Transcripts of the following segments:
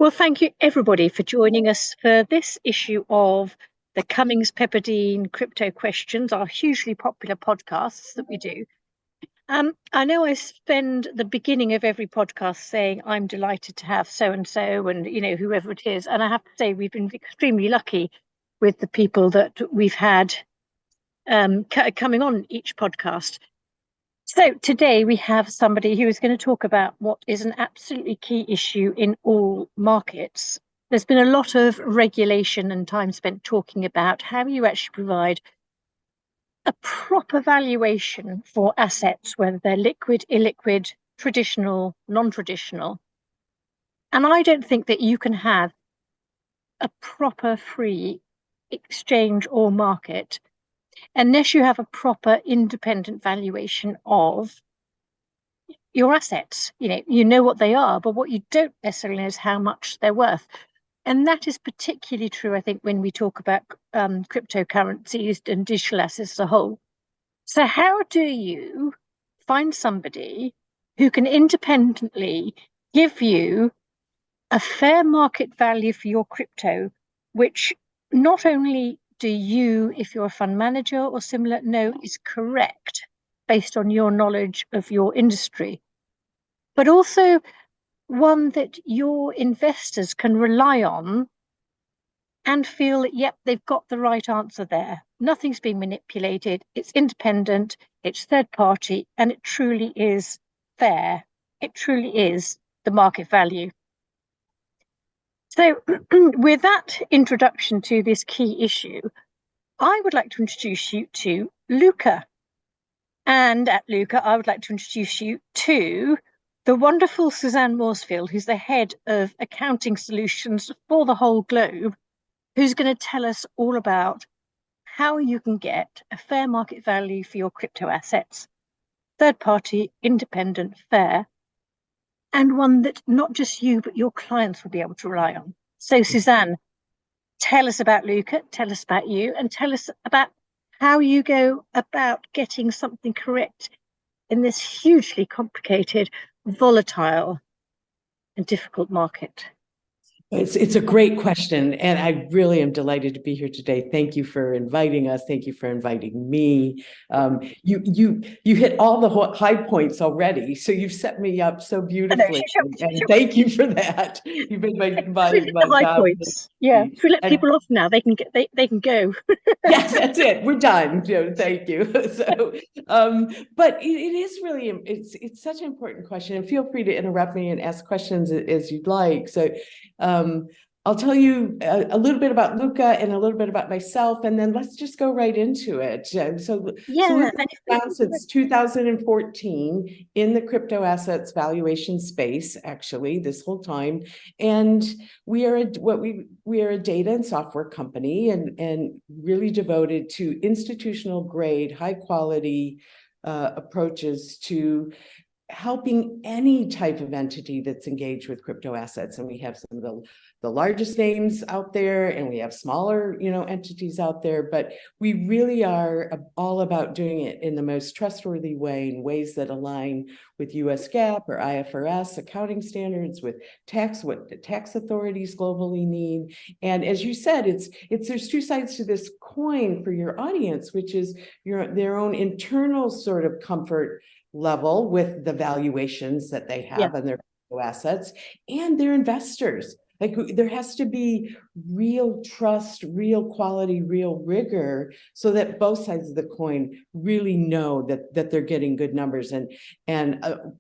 Well, thank you everybody for joining us for this issue of the Cummings Pepperdine Crypto Questions, our hugely popular podcasts that we do. I know I spend the beginning of every podcast saying I'm delighted to have so and so and whoever it is, and I have to say we've been extremely lucky with the people that we've had coming on each podcast. So today we have somebody who is going to talk about what is an absolutely key issue in all markets. There's been a lot of regulation and time spent talking about how you actually provide a proper valuation for assets, whether they're liquid, illiquid, traditional, non-traditional. And I don't think that you can have a proper free exchange or market unless you have a proper independent valuation of your assets. You know what they are, but what you don't necessarily know is how much they're worth. And that is particularly true, I think, when we talk about cryptocurrencies and digital assets as a whole. So how do you find somebody who can independently give you a fair market value for your crypto, which not only do you, if you're a fund manager or similar, know is correct based on your knowledge of your industry, but also one that your investors can rely on and feel that, yep, they've got the right answer there. Nothing's being manipulated. It's independent, it's third party, and it truly is fair. It truly is the market value. So with that introduction to this key issue, I would like to introduce you to Lukka. And at Lukka, I would like to introduce you to the wonderful Suzanne Morsfield, who's the head of accounting solutions for the whole globe, who's going to tell us all about how you can get a fair market value for your crypto assets, third party, independent, fair, and one that not just you, but your clients will be able to rely on. So Suzanne, tell us about Lukka, tell us about you, and tell us about how you go about getting something correct in this hugely complicated, volatile, and difficult market. It's a great question, and I really am delighted to be here today. Thank you for inviting us. Thank you for inviting me. You hit all the high points already, so you've set me up so beautifully, and thank you for that. You've been my high points. Yeah, if we let people off now, they can go. Yes, that's it. We're done. Thank you. So, but it is really it's such an important question, and feel free to interrupt me and ask questions as you'd like. So. I'll tell you a little bit about Lukka and a little bit about myself, and then let's just go right into it. So Lukka's been around since 2014 in the crypto assets valuation space, actually, this whole time. And we are a data and software company, and really devoted to institutional grade, high quality approaches to helping any type of entity that's engaged with crypto assets. And we have some of the largest names out there, and we have smaller, entities out there, but we really are all about doing it in the most trustworthy way, in ways that align with US GAAP or IFRS accounting standards, with what the tax authorities globally need. And as you said, there's two sides to this coin for your audience, which is their own internal sort of comfort level with the valuations that they have on their assets, and their investors. Like, there has to be real trust, real quality, real rigor, so that both sides of the coin really know that they're getting good numbers. And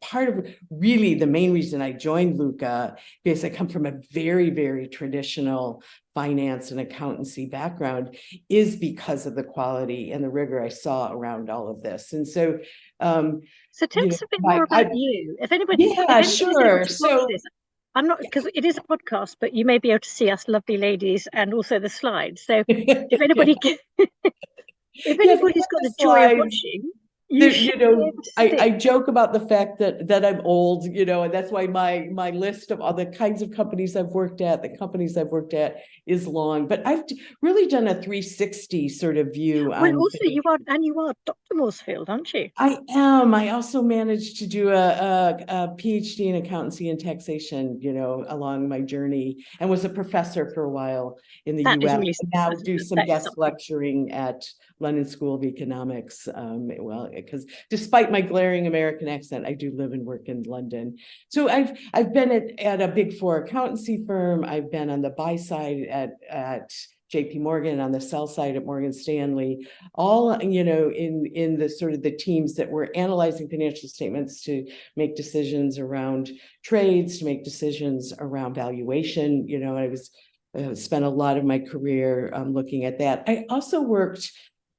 part of really the main reason I joined Lukka, because I come from a very, very traditional finance and accountancy background, is because of the quality and the rigor I saw around all of this. And so tell us a bit more about you. If anybody, sure. So I'm not, because it is a podcast, but you may be able to see us lovely ladies and also the slides. So if anybody, if anybody's got the joy of watching, You should be able to I joke about the fact that I'm old, and that's why my list of all the kinds of companies I've worked at, the companies I've worked at is long. But I've really done a 360 sort of view Well, on also you are Dr. Morsfield, aren't you? I am. I also managed to do a PhD in accountancy and taxation, along my journey, and was a professor for a while in the That is US. really And now do some that is guest something. lecturing at London School of Economics. Well, because despite my glaring American accent, I do live and work in London. So I've been at a big four accountancy firm. I've been on the buy side at JP Morgan, on the sell side at Morgan Stanley, all in the sort of the teams that were analyzing financial statements to make decisions around trades, to make decisions around valuation. I was spent a lot of my career looking at that. I also worked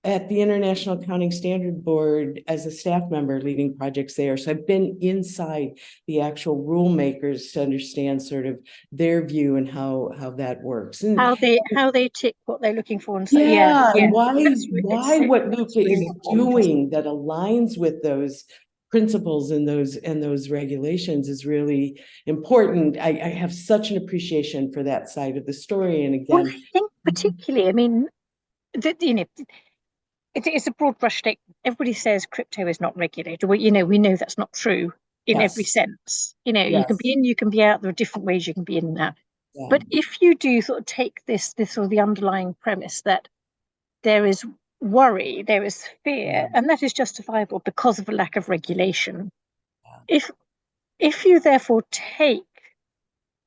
at the International Accounting Standard Board as a staff member leading projects there. So I've been inside the actual rule makers to understand sort of their view and how that works. And How they tick what they're looking for, and so and why what that's Lukka really is important. doing that aligns with those principles and those regulations is really important. I have such an appreciation for that side of the story. And Well, again, I think particularly, I mean, it's a broad brush statement. Everybody says crypto is not regulated. Well, we know that's not true in every yes, sense. You can be yes, in, you can be out. There are different ways you can be in and out. yeah, But if you do sort of take this sort of the underlying premise that there is worry, there is yeah, fear, and that is justifiable because of a lack of regulation. yeah, If you therefore take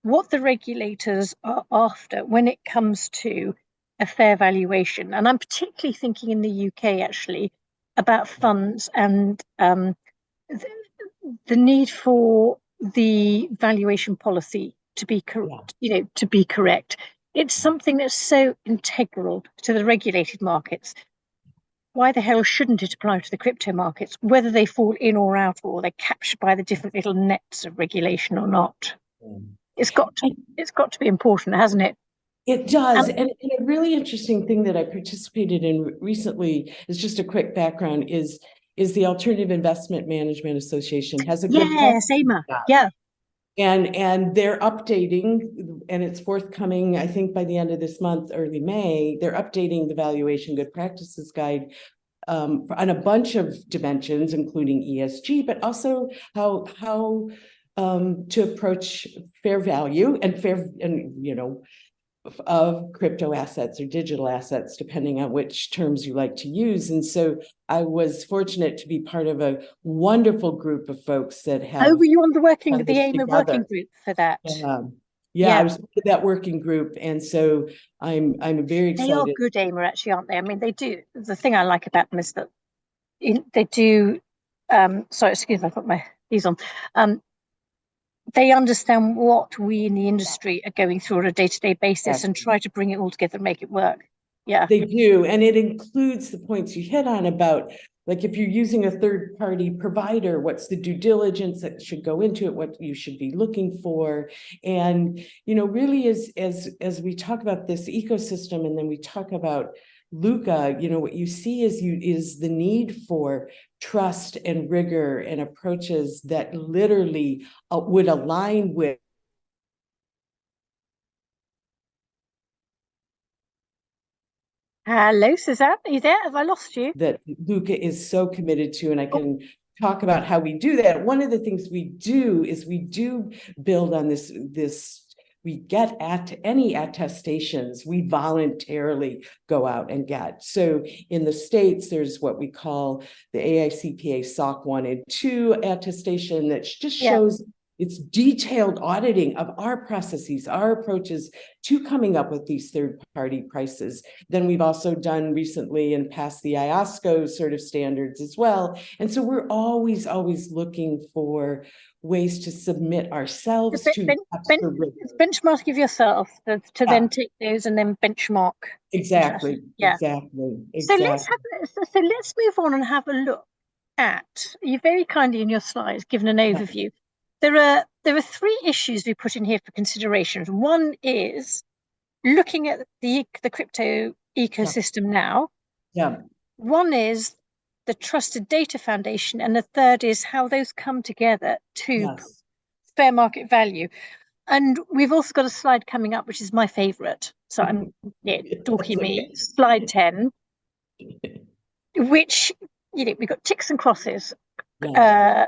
what the regulators are after when it comes to a fair valuation, and I'm particularly thinking in the UK actually about funds and the need for the valuation policy to be yeah. to be correct. It's something that's so integral to the regulated markets. Why the hell shouldn't it apply to the crypto markets, whether they fall in or out, or they're captured by the different little nets of regulation or not? It's got to, And it's got to be important, hasn't it? it does. And And a really interesting thing that I participated in recently is just a quick background is the Alternative Investment Management Association has a good yes, practice. Ema, yeah. And they're updating, and it's forthcoming, I think by the end of this month, early May, they're updating the Valuation Good Practices Guide on a bunch of dimensions, including ESG, but also how to approach fair value and of crypto assets or digital assets, depending on which terms you like to use. And so I was fortunate to be part of a wonderful group of folks that Oh, have were you on done the this Ema working together. group for that? Yeah. Yeah, I Yeah, was part of that working group. And so I'm very they are excited. good Ema, actually, aren't they? I mean, they do. The thing I like about them is that they do. Sorry, excuse me, I put my these on. Um, they understand what we in the industry are going through on a day-to-day basis and try to bring it all together and make it work. Yeah. They do. And it includes the points you hit on about, like, if you're using a third party provider, what's the due diligence that should go into it, what you should be looking for. And, really as we talk about this ecosystem and then we talk about Lukka, what you see is the need for trust and rigor and approaches that literally would align with. Hello, Suzanne. Are you there? Have I lost you? That Lukka is so committed to, and I Oh, can talk about how we do that. One of the things we do is we do build on this we get at any attestations we voluntarily go out and get. So in the States, there's what we call the AICPA SOC 1 and 2 attestation that just yeah. shows it's detailed auditing of our processes, our approaches to coming up with these third-party prices. Then we've also done recently and passed the IOSCO sort of standards as well. And so we're always looking for ways to submit ourselves to extra rigor. Benchmark of yourself to then take those and then benchmark. Exactly, Yeah. So let's move on and have a look at. You very kindly in your slides given an overview. There are three issues we put in here for consideration. One is looking at the crypto ecosystem now. Yeah. One is the Trusted Data Foundation, and the third is how those come together to fair market value. And we've also got a slide coming up, which is my favourite. So I'm dorky me. Slide 10, which, we've got ticks and crosses, crypto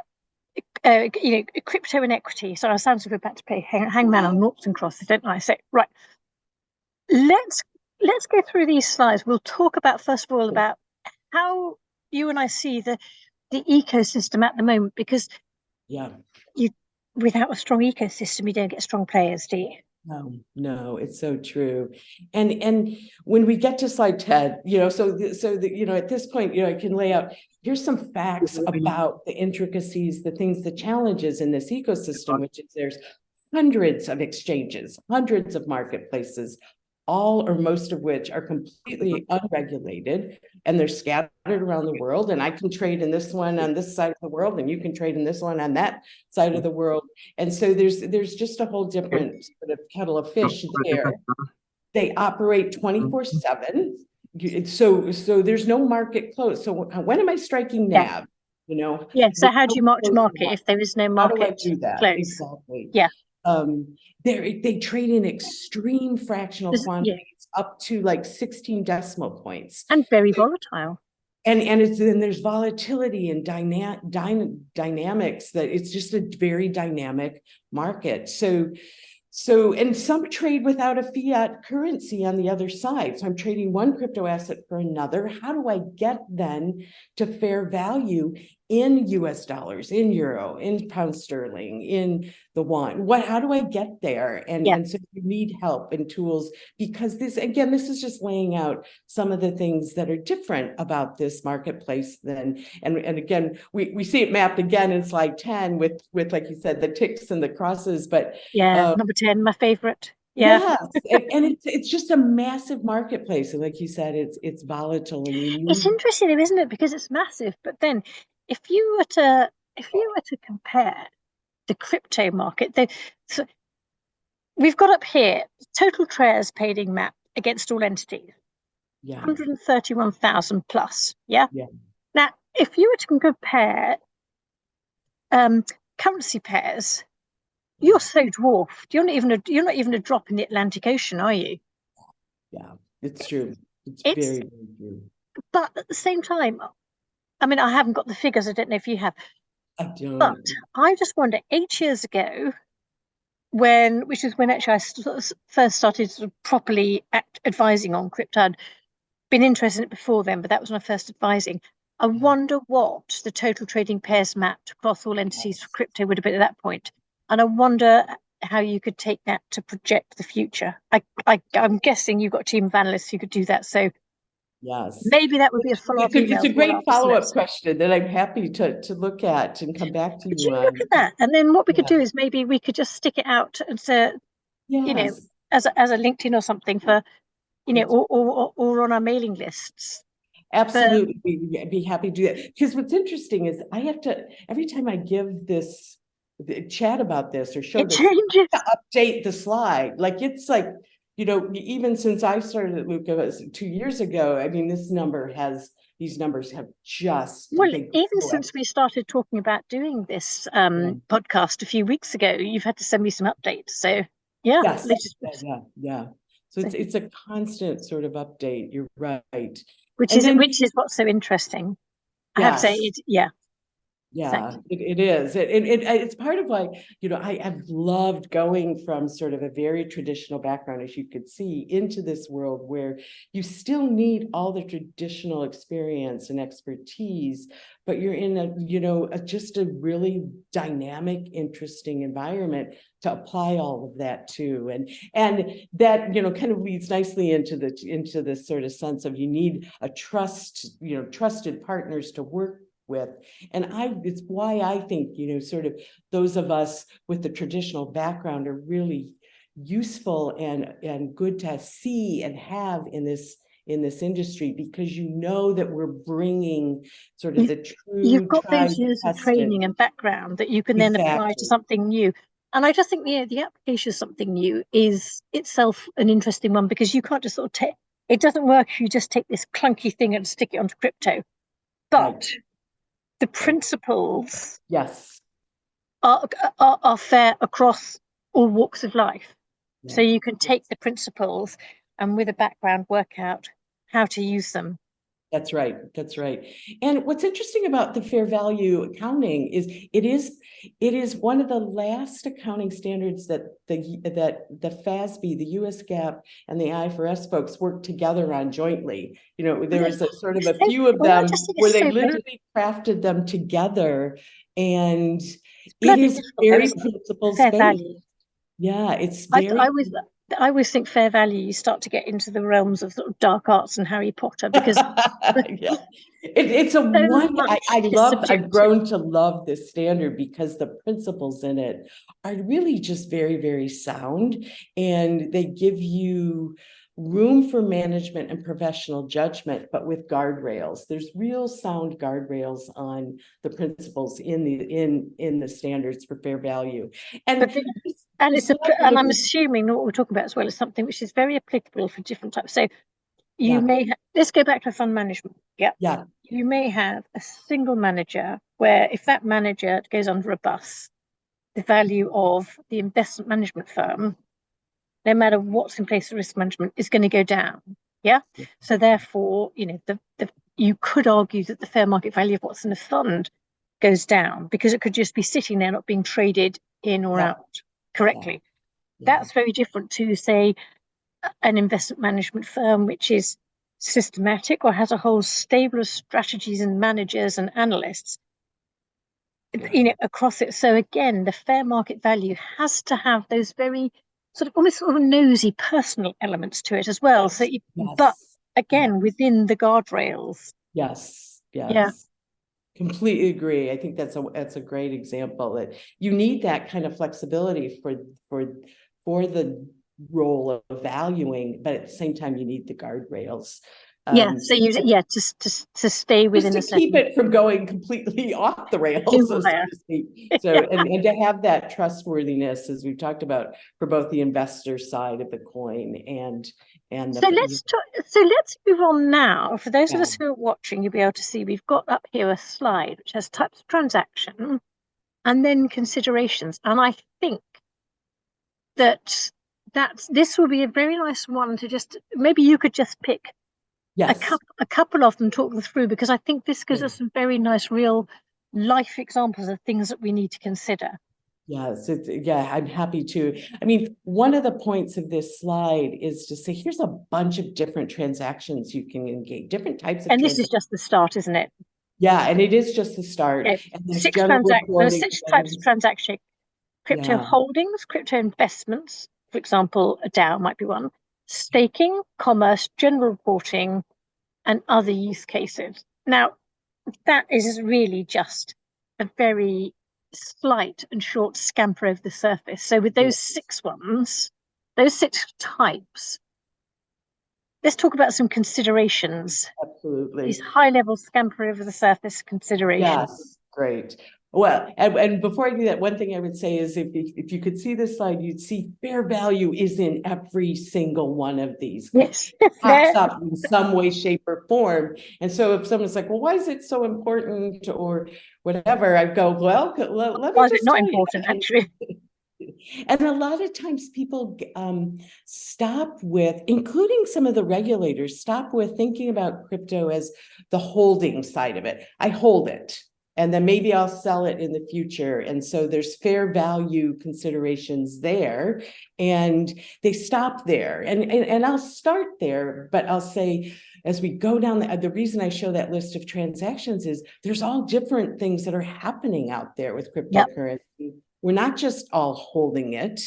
and equity. So I sound like we're about to play hangman on noughts and crosses, don't I? So, right. Let's go through these slides. We'll talk about, first of all, about how you and I see the ecosystem at the moment, because without a strong ecosystem, you don't get strong players, do you? No, it's so true. And when we get to slide 10, so at this point, I can lay out, here's some facts about the intricacies, the things, the challenges in this ecosystem, which is there's hundreds of exchanges, hundreds of marketplaces, all or most of which are completely unregulated, and they're scattered around the world. And I can trade in this one on this side of the world, and you can trade in this one on that side of the world. And so there's just a whole different sort of kettle of fish there. They operate 24/7. So there's no market close. So when am I striking NAV? So how do you mark to market if there is no market? How do I do that? Close? Exactly. Yeah. They trade in extreme fractional quantities up to like 16 decimal points. And very volatile. And there's volatility and dynamics, that it's just a very dynamic market. So, and some trade without a fiat currency on the other side. So I'm trading one crypto asset for another. How do I get then to fair value in US dollars, in euro, in pound sterling, in the yuan? How do I get there? And so you need help and tools, because this is just laying out some of the things that are different about this marketplace and again, we see it mapped again in slide 10 with, like you said, the ticks and the crosses, but number 10, my favorite. And it's just a massive marketplace, and like you said, it's volatile, and it's interesting, isn't it? Because it's massive, but then if you were to compare the crypto market, so we've got up here total shares paid in map against all entities, 131,000 plus. Now, if you were to compare currency pairs, you're so dwarfed. You're not even a drop in the Atlantic Ocean, are you? Yeah, it's true. It's very, very true. But at the same time, I mean, I haven't got the figures. I don't know if you have. I don't. But I just wonder, 8 years ago, which is when actually I first started sort of properly advising on crypto. I'd been interested in it before then, but that was my first advising. I wonder what the total trading pairs mapped across all entities for crypto would have been at that point. And I wonder how you could take that to project the future. I'm guessing you've got a team of analysts who could do that. So maybe that would be a follow-up email. It's a great follow-up question that I'm happy to look at and come back to you on. Look at that, and then what we could do is maybe we could just stick it out and say, as a LinkedIn or something for, or on our mailing lists. Absolutely, be happy to do that. Because what's interesting is I have to, every time I give this chat about this or show this, to update the slide. Like it's like, even since I started at Lukka 2 years ago, I mean, these numbers have just even since we started talking about doing this podcast a few weeks ago, you've had to send me some updates. So yeah. So it's a constant sort of update. You're right. Which is what's so interesting. I have to say, it is. It's part of like, I've loved going from sort of a very traditional background, as you could see, into this world where you still need all the traditional experience and expertise, but you're in just a really dynamic, interesting environment to apply all of that to. And that, kind of leads nicely into this sort of sense of you need a trusted partners to work with. And it's why I think, sort of those of us with the traditional background are really useful and good to see and have in this industry, because that we're bringing sort of the true. You've got those years of training and background that you can then apply to something new. And I just think the application of something new is itself an interesting one, because you can't just sort of it doesn't work if you just take this clunky thing and stick it onto crypto. but the principles Yes. are fair across all walks of life. Yeah. So you can take the principles and with a background work out how to use them. That's right. That's right. And what's interesting about the fair value accounting is it is one of the last accounting standards that the FASB, the US GAAP, and the IFRS folks worked together on jointly. You know, there was a sort of a few of them where they literally crafted them together, and it is very principles based. Value. Yeah, it's very. I always think fair value, you start to get into the realms of sort of dark arts and Harry Potter, because yeah, it's a one. I've grown to love this standard because the principles in it are really just very, very sound, and they give you room for management and professional judgment, but with guardrails. There's real sound guardrails on the principles in the standards for fair value, and I'm assuming what we're talking about as well is something which is very applicable for different types. So you may let's go back to fund management. Yeah. You may have a single manager where if that manager goes under a bus, the value of the investment management firm, no matter what's in place for risk management, is going to go down. Yeah. So therefore, you know, you could argue that the fair market value of what's in the fund goes down because it could just be sitting there not being traded in or out correctly. That's very different to, say, an investment management firm which is systematic or has a whole stable of strategies and managers and analysts, you know, across it. So again, the fair market value has to have those very almost sort of nosy personal elements to it as well. But again, within the guardrails. Yes. Yeah. Completely agree. I think that's a great example that you need that kind of flexibility for the role of valuing, but at the same time you need the guardrails. So to stay within just to keep it from going completely off the rails, so to speak. So and to have that trustworthiness, as we've talked about, for both the investor side of the coin and let's move on now. For those of us who are watching, you'll be able to see we've got up here a slide which has types of transaction and then considerations. And I think that this will be a very nice one to just, maybe you could just pick a couple of them, talk them through, because I think this gives us some very nice real life examples of things that we need to consider. Yes, I'm happy to. I mean, one of the points of this slide is to say, here's a bunch of different transactions you can engage, different types of. And this is just the start, isn't it? Yeah, and it is just the start. Okay. And there's 6 types of transaction: crypto holdings, crypto investments, for example, a DAO might be one, staking, commerce, general reporting, and other use cases. Now, that is really just a very slight and short scamper over the surface. So with those 6 ones, those 6 types, let's talk about some considerations. Absolutely. These high-level scamper over the surface considerations. Yes, great. Well, and before I do that, one thing I would say is if you could see this slide, you'd see fair value is in every single one of these. Yes. It pops up in some way, shape, or form. And so if someone's like, well, why is it so important or whatever, I go, well, let me just not important, actually. And a lot of times people stop with, including some of the regulators, stop with thinking about crypto as the holding side of it. I hold it, and then maybe I'll sell it in the future. And so there's fair value considerations there, and they stop there. And I'll start there, but I'll say, as we go down, the reason I show that list of transactions is there's all different things that are happening out there with cryptocurrency. Yep. We're not just all holding it.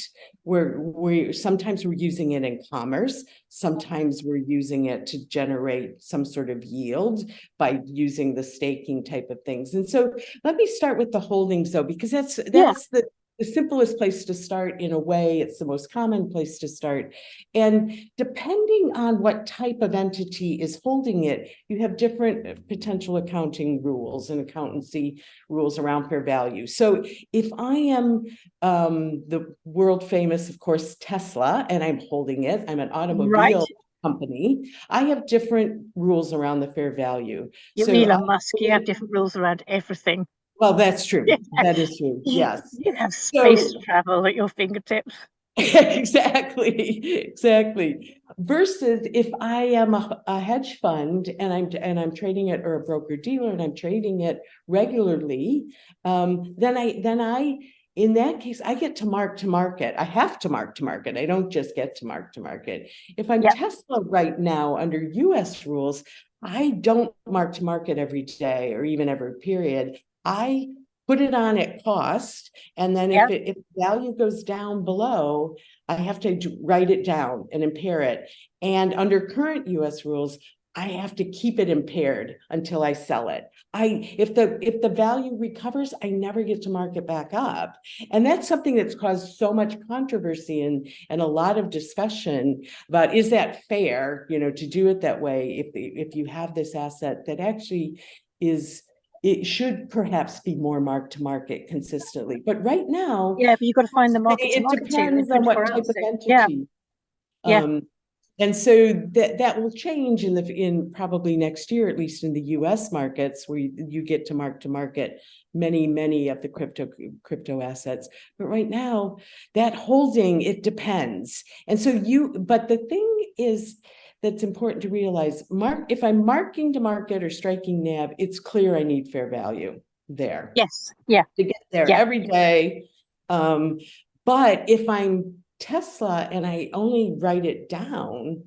Sometimes we're using it in commerce. Sometimes we're using it to generate some sort of yield by using the staking type of things. And so let me start with the holdings, though, because that's the simplest place to start in a way. It's the most common place to start. And depending on what type of entity is holding it, you have different potential accounting rules and accountancy rules around fair value. So if I am the world famous, of course, Tesla, and I'm holding it, I'm an automobile company, I have different rules around the fair value. You're So Elon Musk, you have different rules around everything. well, that's true. Yeah. That is true. Yes. You have space So travel at your fingertips. exactly. Versus if I am a hedge fund and I'm trading it, or a broker dealer and I'm trading it regularly, then I in that case I get to mark to market. I have to mark to market. I don't just get to mark to market. If I'm Tesla right now under US rules, I don't mark to market every day or even every period. I put it on at cost, and then if value goes down below, I have to write it down and impair it. And under current US rules, I have to keep it impaired until I sell it. If the value recovers, I never get to mark it back up. And that's something that's caused so much controversy and a lot of discussion about, is that fair, to do it that way if you have this asset that actually is, it should perhaps be more mark to market consistently. But right now, but you've got to find the market to it market to in depends on what 24 type hours. of entity. And so that will change in probably next year, at least in the US markets, where you get to market many of the crypto assets. But right now, that holding, it depends. And so but the thing is that's important to realize, if I'm marking to market or striking NAV, it's clear I need fair value there. Yes. Yeah. To get there every day. But if I'm Tesla and I only write it down,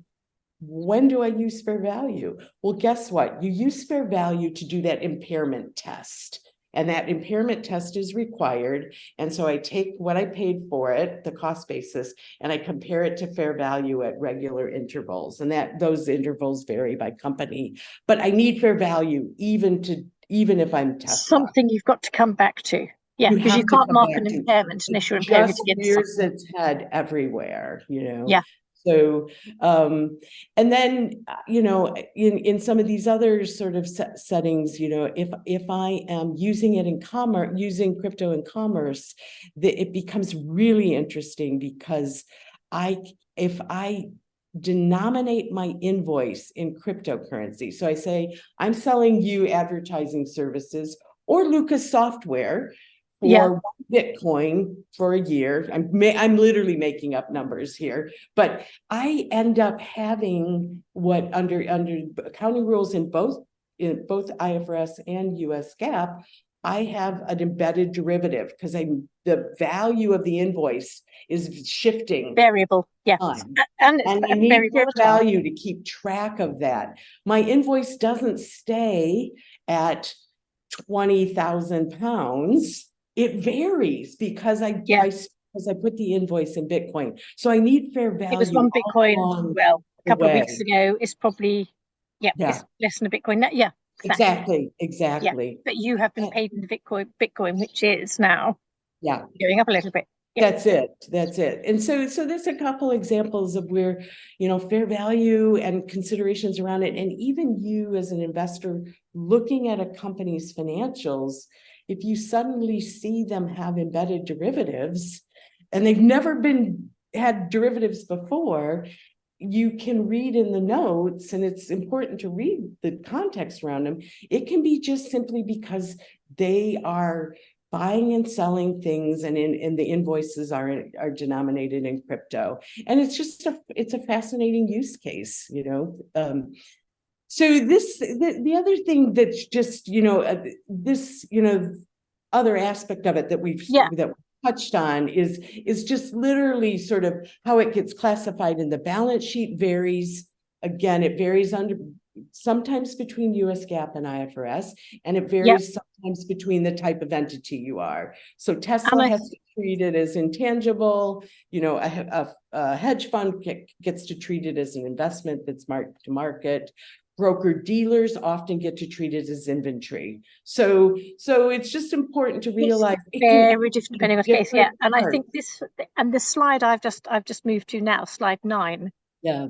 when do I use fair value? Well, guess what? You use fair value to do that impairment test. And that impairment test is required. And so I take what I paid for it, the cost basis, and I compare it to fair value at regular intervals. And those intervals vary by company. But I need fair value even if I'm Tesla. Something you've got to come back to. Yeah, because you can't mark an impairment unless you're impaired against something. It rears its head everywhere, Yeah. So, and then, in some of these other sort of settings, if I am using it in commerce, using crypto in commerce, it becomes really interesting, because if I denominate my invoice in cryptocurrency, so I say, I'm selling you advertising services or Lukka software for Bitcoin for a year. I'm literally making up numbers here, but I end up having what under accounting rules in both IFRS and US GAAP, I have an embedded derivative, because the value of the invoice is shifting. Variable, yeah. And I need fair value to keep track of that. My invoice doesn't stay at 20,000 pounds. It varies because I put the invoice in Bitcoin. So I need fair value. It was one Bitcoin, a couple of weeks ago. It's probably, it's less than a Bitcoin. Yeah, exactly. Yeah. But you have been paid in the Bitcoin, which is now going up a little bit. Yeah. That's it. And so there's a couple examples of where, fair value and considerations around it. And even you as an investor looking at a company's financials, if you suddenly see them have embedded derivatives and they've never had derivatives before, you can read in the notes, and it's important to read the context around them. It can be just simply because they are buying and selling things, and the invoices are denominated in crypto. And it's a fascinating use case, So the other thing that's just, this, other aspect of it that we've touched on is just literally sort of how it gets classified in the balance sheet varies. Again, it varies sometimes between US GAAP and IFRS, and it varies sometimes between the type of entity you are. So Tesla has to treat it as intangible, a hedge fund gets to treat it as an investment that's marked to market. Broker dealers often get to treat it as inventory. So it's just important to realize it's very different depending on the case. Yeah. And I think the slide I've just moved to now, slide 9. Yeah.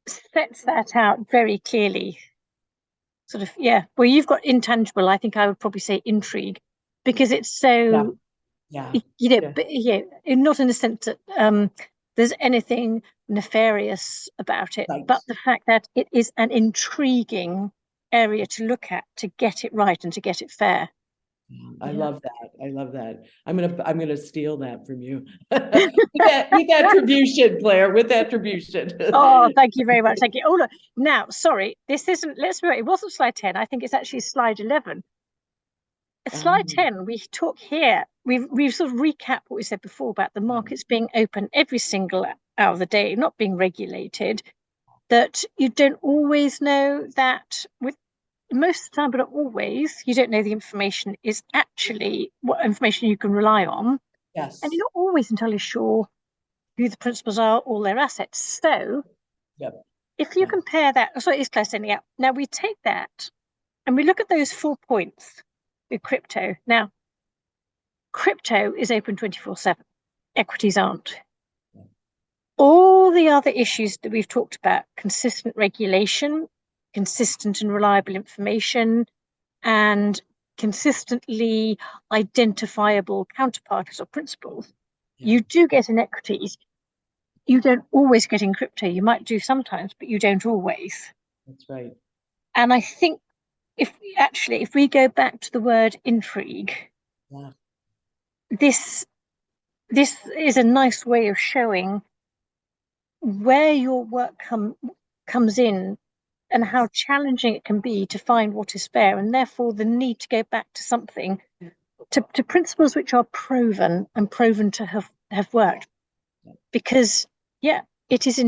Sets that out very clearly. Sort of, well, you've got intangible. I think I would probably say intrigue, because it's so, not in the sense that there's anything nefarious about it, Right. but the fact that it is an intriguing area to look at to get it right and to get it fair. I Yeah. love that. I love that. I'm gonna steal that from you. With attribution, Claire, with attribution. Oh, thank you very much. Thank you. Oh, look, now, sorry, this isn't, let's remember, it wasn't slide 10. I think it's actually slide 11. Slide Um, 10, we talk here, we've sort of recapped what we said before about the markets being open every single hour of the day, not being regulated, that you don't always know that with most of the time, but not always, you don't know the information is actually what information you can rely on. And yes. you're not always entirely sure who the principals are or their assets. So Yep. if you Yeah. compare that, so it is close anyhow. Now we take that and we look at those 4 points with crypto. Now, crypto is open 24/7. Equities aren't. All the other issues that we've talked about, consistent regulation, consistent and reliable information, and consistently identifiable counterparties or principals, Yeah. you do get in equities. You don't always get in crypto. You might do sometimes, but you don't always. That's right. And I think if we go back to the word intrigue, Yeah. this this is a nice way of showing where your work comes in and how Yes. challenging it can be to find what is fair, and therefore the need to go back to something to principles which are proven and proven to have worked. Because yeah, it is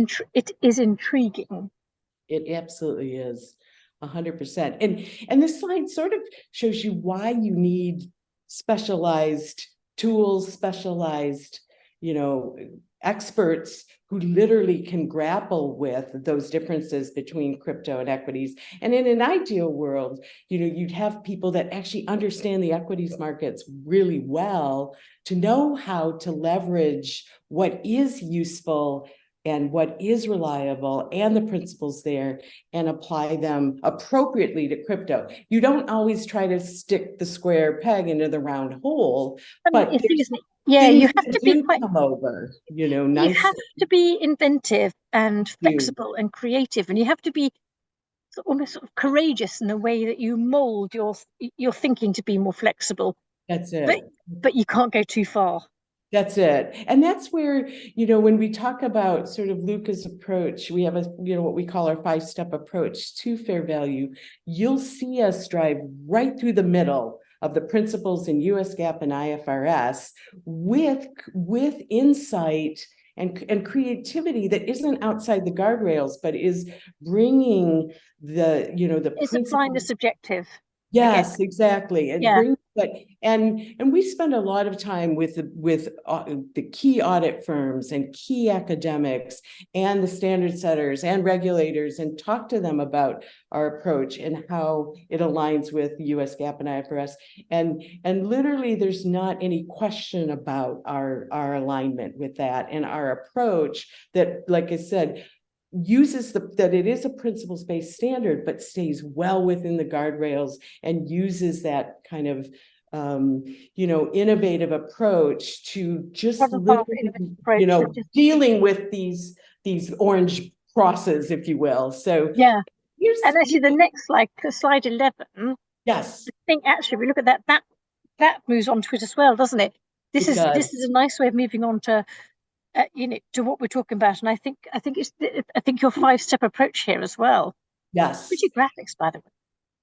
intriguing. It absolutely is 100%. And this slide sort of shows you why you need specialized tools, specialized, experts who literally can grapple with those differences between crypto and equities. And in an ideal world, you'd have people that actually understand the equities markets really well to know how to leverage what is useful and what is reliable and the principles there and apply them appropriately to crypto. You don't always try to stick the square peg into the round hole, And but you think, there's isn't it? Yeah, things that do come over, you have nicely. to be inventive and You. flexible and creative, and you have to be almost sort of courageous in the way that you mold your thinking to be more flexible. That's But it. but you can't go too far. That's it. And that's where, when we talk about sort of Lukka's approach, we have what we call our 5-step approach to fair value. You'll see us drive right through the middle of the principles in US GAAP and IFRS with insight and creativity that isn't outside the guardrails, but is bringing the It's applying the principles. subjective again. Yes, exactly. And Yeah, bring but and we spend a lot of time with the key audit firms and key academics and the standard setters and regulators and talk to them about our approach and how it aligns with US GAAP and IFRS. And literally there's not any question about our alignment with that and our approach that, like I said, uses that it is a principles-based standard, but stays well within the guardrails and uses that kind of innovative approach to just problem solve literally, innovative approach that just dealing with these orange crosses, if you will. So yeah. here's And actually, the next slide 11. I yes, think actually we look at that moves on to it as well, doesn't it? This it is does. this is a nice way of moving on to to what we're talking about, and I think your 5-step approach here as well. Yes. Pretty graphics, by the way.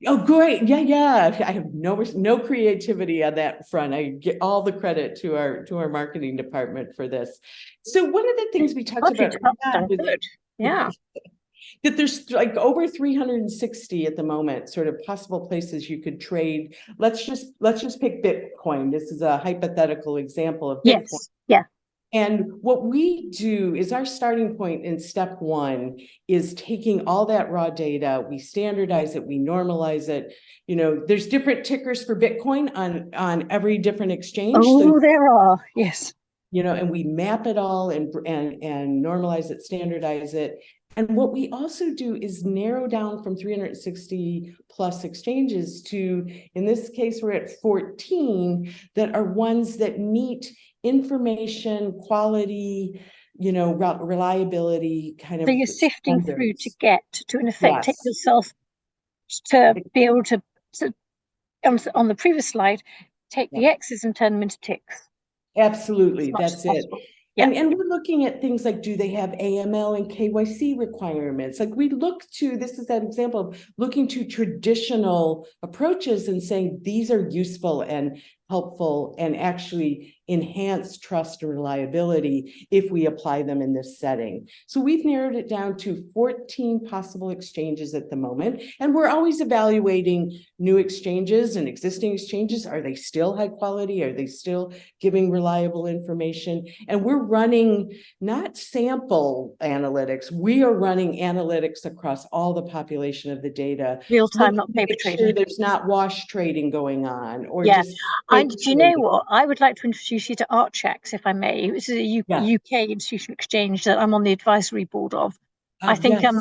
Oh, great. Yeah. I have no creativity on that front. I get all the credit to our marketing department for this. So one of the things we talked Marketing about department's done was good. Yeah. that there's like over 360 at the moment, sort of possible places you could trade. Let's just pick Bitcoin. This is a hypothetical example of Bitcoin. Yes. Yeah. And what we do is our starting point in step 1 is taking all that raw data, we standardize it, we normalize it. There's different tickers for Bitcoin on every different exchange. So, Oh, there are. Yes. and we map it all and normalize it, standardize it. And what we also do is narrow down from 360 plus exchanges to, in this case, we're at 14 that are ones that meet information, quality, reliability kind So of you're sifting through to standards. get to, in effect, take Yes, yourself to be able to, on the previous slide, take yeah, the X's and turn them into ticks as absolutely. much as That's it. possible. Yeah. And we're looking at things like, do they have AML and KYC requirements? Like we look to, this is that example of looking to traditional approaches and saying these are useful and helpful and actually enhance trust and reliability if we apply them in this setting. So we've narrowed it down to 14 possible exchanges at the moment. And we're always evaluating new exchanges and existing exchanges. Are they still high quality? Are they still giving reliable information? And we're running not sample analytics, we are running analytics across all the population of the data, Real time, looking not to paper make sure trading. there's not wash trading going on or Yeah. just And fake do you know trading. what? I would like to introduce you to Archax, if I may. This is a Yeah. UK institutional exchange that I'm on the advisory board of. I think Yes.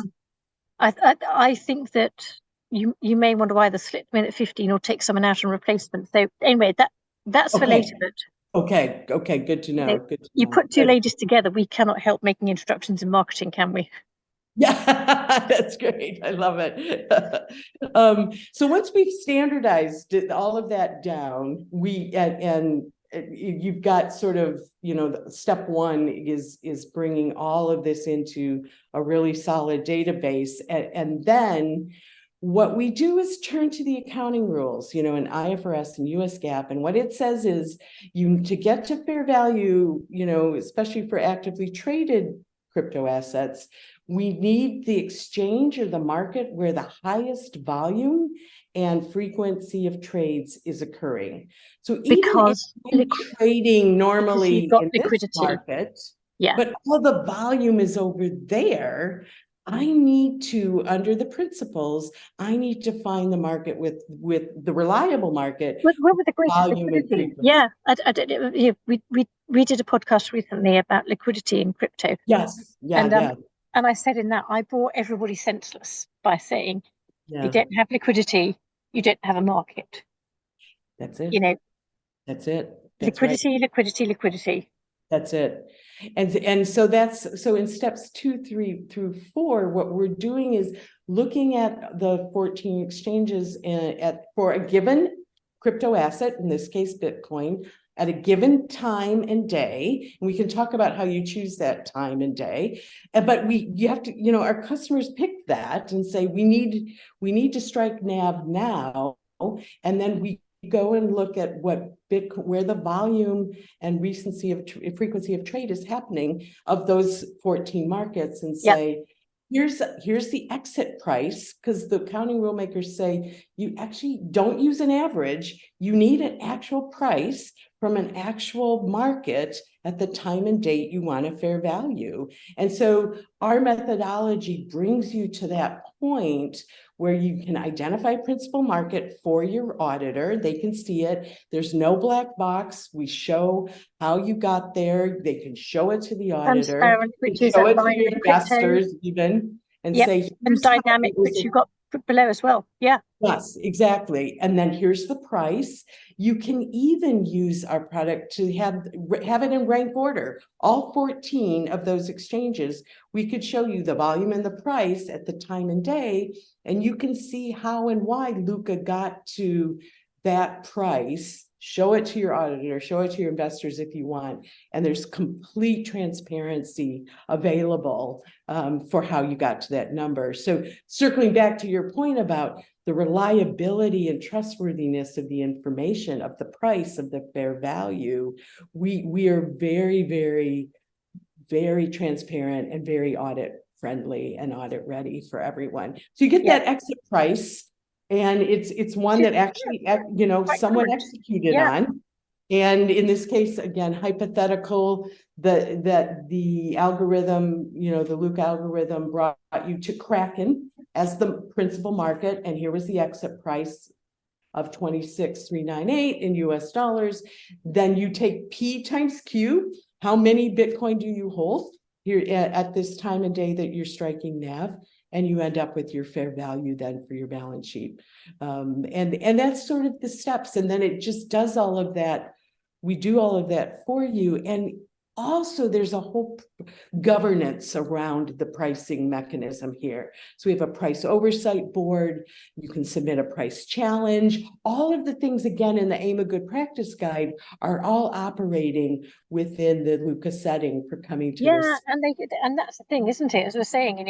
I think that you may want to either slip them in at 15 or take someone out and replace them. So anyway, that's for Okay. later. But Okay. Okay. Good to you know. know, Good to you know. put two ladies together, we cannot help making introductions in marketing, can we? Yeah, that's great. I love it. So once we've standardized all of that down, and you've got sort of, step one is bringing all of this into a really solid database. And then what we do is turn to the accounting rules, in IFRS and US GAAP. And what it says is to get to fair value, especially for actively traded crypto assets, we need the exchange or the market where the highest volume and frequency of trades is occurring. So even if Because I'm trading because you've normally got in this liquidity. market, Yeah. but all the volume is over there, I need to, under the principles, I need to find the market with the reliable market, Where with the greatest volume and liquidity? frequency. Yeah, yeah, we did a podcast recently about liquidity in crypto, Yes, and yeah, and I said in that I bore everybody senseless by saying if you yeah. don't have liquidity, you don't have a market. That's You it. know, That's it. That's right. liquidity, liquidity, liquidity. That's it. And so in steps 2, 3 through 4, what we're doing is looking at the 14 exchanges for a given crypto asset, in this case, Bitcoin, at a given time and day. And we can talk about how you choose that time and day. But you have to, our customers pick that and say, we need to strike NAV now. And then we go and look at where the volume and frequency of trade is happening of those 14 markets and Yeah. say, here's the exit price, because the accounting rule makers say you actually don't use an average, you need an actual price from an actual market at the time and date you want a fair value. And so our methodology brings you to that point where you can identify principal market for your auditor. They can see it. There's no black box. We show how you got there. They can show it to the auditor. Transparent, which is Show at it to line your in crypto. investors even and Yep. say, And here's how dynamic, it was. which you got below as well. Yeah. Yes, exactly. And then here's the price. You can even use our product to have it in rank order. All 14 of those exchanges, we could show you the volume and the price at the time and day, and you can see how and why Lukka got to that price. Show it to your auditor, show it to your investors if you want. And there's complete transparency available for how you got to that number. So circling back to your point about the reliability and trustworthiness of the information, of the price, of the fair value, we are very, very, very transparent and very audit friendly and audit ready for everyone. So you get that exit price, and it's one that actually, someone current. executed Yeah. on. And in this case, again, hypothetical, that the algorithm, the Lukka algorithm brought you to Kraken as the principal market, and here was the exit price of 26,398 in US dollars. Then you take P times Q. How many Bitcoin do you hold here at this time of day that you're striking NAV? And you end up with your fair value then for your balance sheet. And that's sort of the steps. And then it just does all of that. We do all of that for you. And also there's a whole governance around the pricing mechanism here. So we have a price oversight board. You can submit a price challenge. All of the things, again, in the AIMA Good Practice Guide are all operating within the Lukka setting for coming to Yeah, this. and that's the thing, isn't it? As we're saying,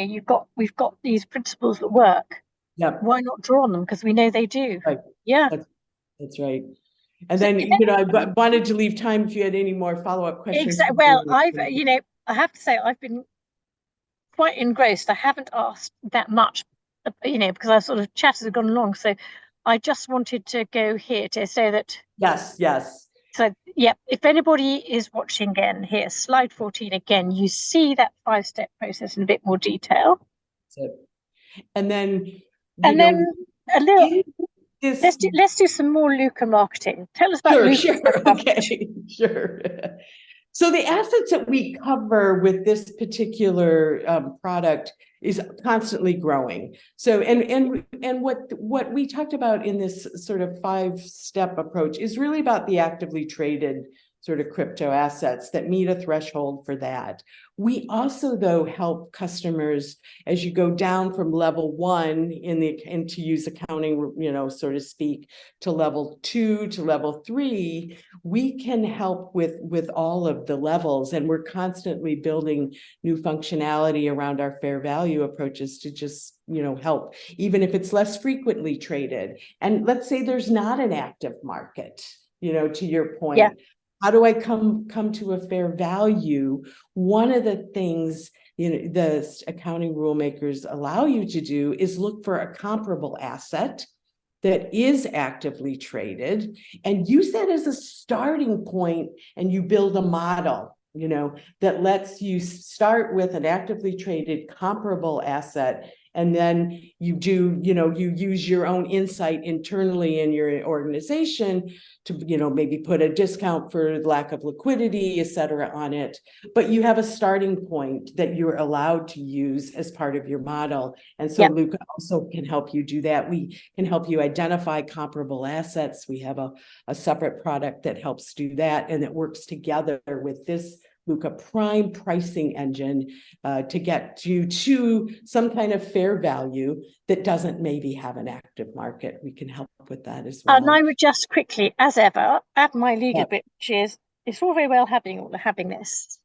we've got these principles that work. Yep. Why not draw on them? Because we know they do. Right. Yeah. That's right. And So then, if I wanted to leave time if you had any more follow-up questions. exactly, well, I have to say, I've been quite engrossed. I haven't asked that much, because I sort of chat has gone along. So I just wanted to go here to say that. Yes, yes. So, yeah, if anybody is watching again here, slide 14 again, you see that 5-step process in a bit more detail. And then, And then a little, let's do some more Lukka marketing. Tell us about Lukka. Sure. Okay, sure. So the assets that we cover with this particular product is constantly growing. So and what we talked about in this sort of 5-step approach is really about the actively traded sort of crypto assets that meet a threshold for that. We also, though, help customers as you go down from level 1 and to use accounting, so to speak, to level 2 to level 3. We can help with all of the levels, and we're constantly building new functionality around our fair value approaches to just help, even if it's less frequently traded. And let's say there's not an active market, to your point. Yeah. How do I come to a fair value? One of the things the accounting rule makers allow you to do is look for a comparable asset that is actively traded and use that as a starting point, and you build a model, that lets you start with an actively traded comparable asset. And then you use your own insight internally in your organization to, maybe put a discount for lack of liquidity, et cetera, on it. But you have a starting point that you're allowed to use as part of your model. And so Lukka also can help you do that. We can help you identify comparable assets. We have a separate product that helps do that, and it works together with this Lukka Prime pricing engine to get you to some kind of fair value that doesn't maybe have an active market. We can help with that as well. And I would just quickly, as ever, add my legal bit, which is it's all very well having this,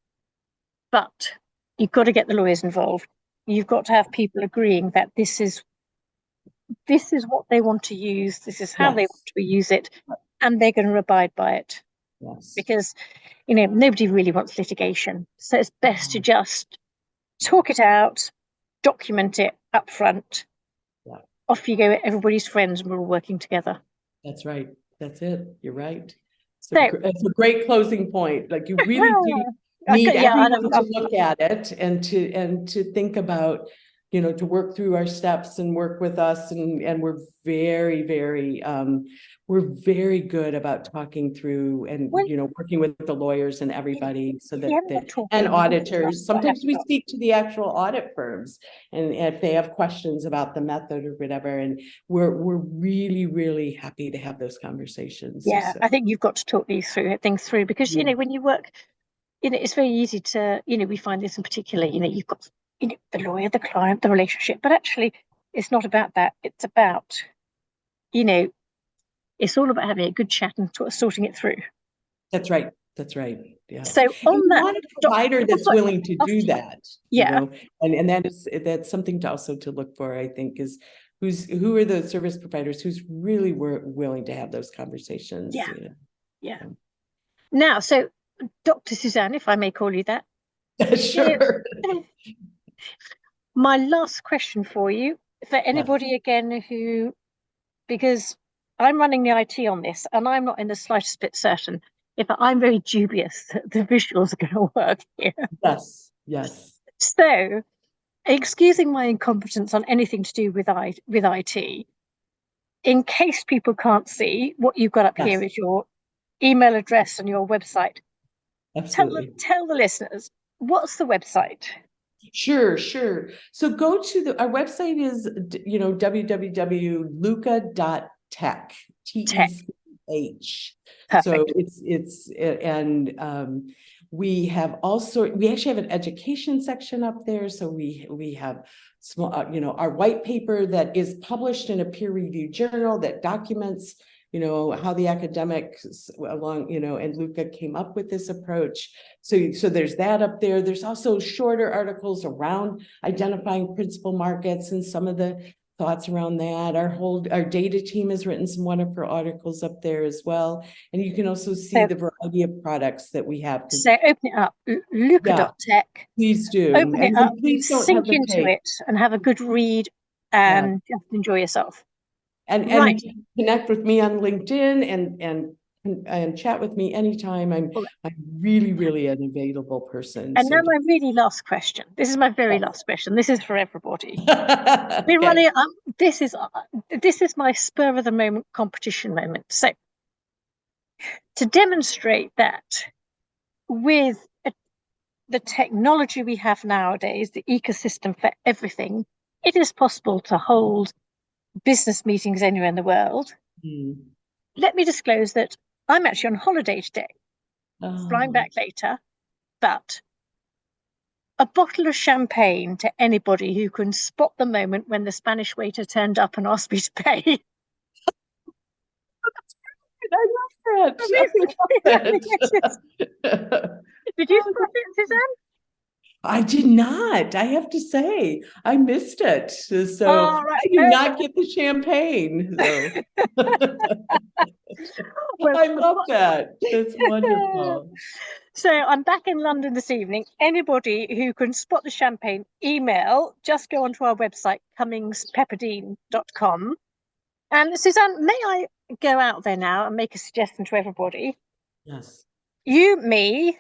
but you've got to get the lawyers involved. You've got to have people agreeing that this is what they want to use, this is how they want to use it, and they're going to abide by it. Yes. Because nobody really wants litigation. So it's best to just talk it out, document it up front. Yeah. Off you go, everybody's friends, and we're all working together. That's right. That's it. You're right. So it's a great closing point. Like, you really do need everyone to look at it and to think about, to work through our steps and work with us. And we're very, very, we're very good about talking through and, working with the lawyers and everybody so that and auditors. Sometimes we speak to the actual audit firms and if they have questions about the method or whatever, and we're really, really happy to have those conversations. Yeah, so I think you've got to talk these things through because, when you work, it's very easy to, we find this in particular, you've got, the lawyer, the client, the relationship, but actually it's not about that. It's about, it's all about having a good chat and sorting it through. That's right. That's right. Yeah. So on that, want a provider that's willing to do that. Yeah. And that's something to also to look for, I think, is who are the service providers who's really willing to have those conversations. Yeah. Yeah. Now, so Dr. Suzanne, if I may call you that. Sure. My last question for you, for anybody again who, because I'm running the IT on this and I'm not in the slightest bit certain if I'm very dubious that the visuals are going to work here. Yes, yes. So, excusing my incompetence on anything to do with IT, in case people can't see, what you've got up here is your email address and your website. Absolutely. Tell the listeners, what's the website? Sure. So go to our website is, We have we actually have an education section up there. So we have small, our white paper that is published in a peer-reviewed journal that documents, how the academics along, and Lukka came up with this approach. So there's that up there. There's also shorter articles around identifying principal markets and some of the thoughts around that. Our data team has written some wonderful articles up there as well. And you can also see the variety of products that we have. So open it up, Lukka.tech. Please do. Open it up, please don't sink hesitate. into it and have a good read and just enjoy yourself. And connect with me on LinkedIn and chat with me anytime. I'm really, really an available person. And now my really last question. This is my very last question. This is for everybody. We're running. This is my spur of the moment competition moment. So to demonstrate that with the technology we have nowadays, the ecosystem for everything, it is possible to hold business meetings anywhere in the world. Let me disclose that I'm actually on holiday today, flying back later, but a bottle of champagne to anybody who can spot the moment when the Spanish waiter turned up and asked me to pay. I love that. Did you spot it, Suzanne? I did not. I have to say, I missed it. So I do not get the champagne. So. I love that. That's wonderful. So I'm back in London this evening. Anybody who can spot the champagne, just go onto our website, cummingspepperdine.com. And Suzanne, may I go out there now and make a suggestion to everybody? Yes. You, me,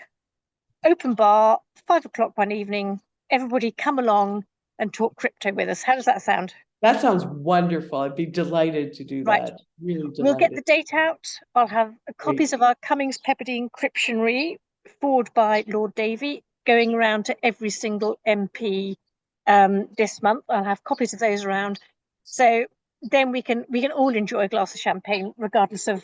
open bar, 5 o'clock one evening, everybody come along and talk crypto with us. How does that sound? That sounds wonderful. I'd be delighted to do that. Really delighted. We'll get the date out. I'll have copies of our Cummings Pepperdine Encryptionary forwarded by Lord Davey going around to every single MP this month. I'll have copies of those around. So then we can all enjoy a glass of champagne, regardless of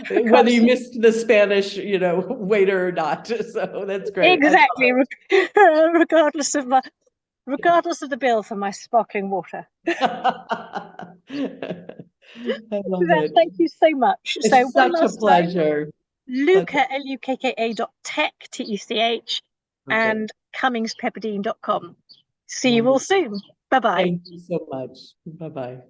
whether you missed the Spanish, waiter or not. So that's great. Exactly. Regardless of the bill for my sparkling water. I love it. Thank you so much. It's such a pleasure. Lukka, Lukka.tech, TECH, and CummingsPepperdine.com. See you all soon. Bye-bye. Thank you so much. Bye-bye.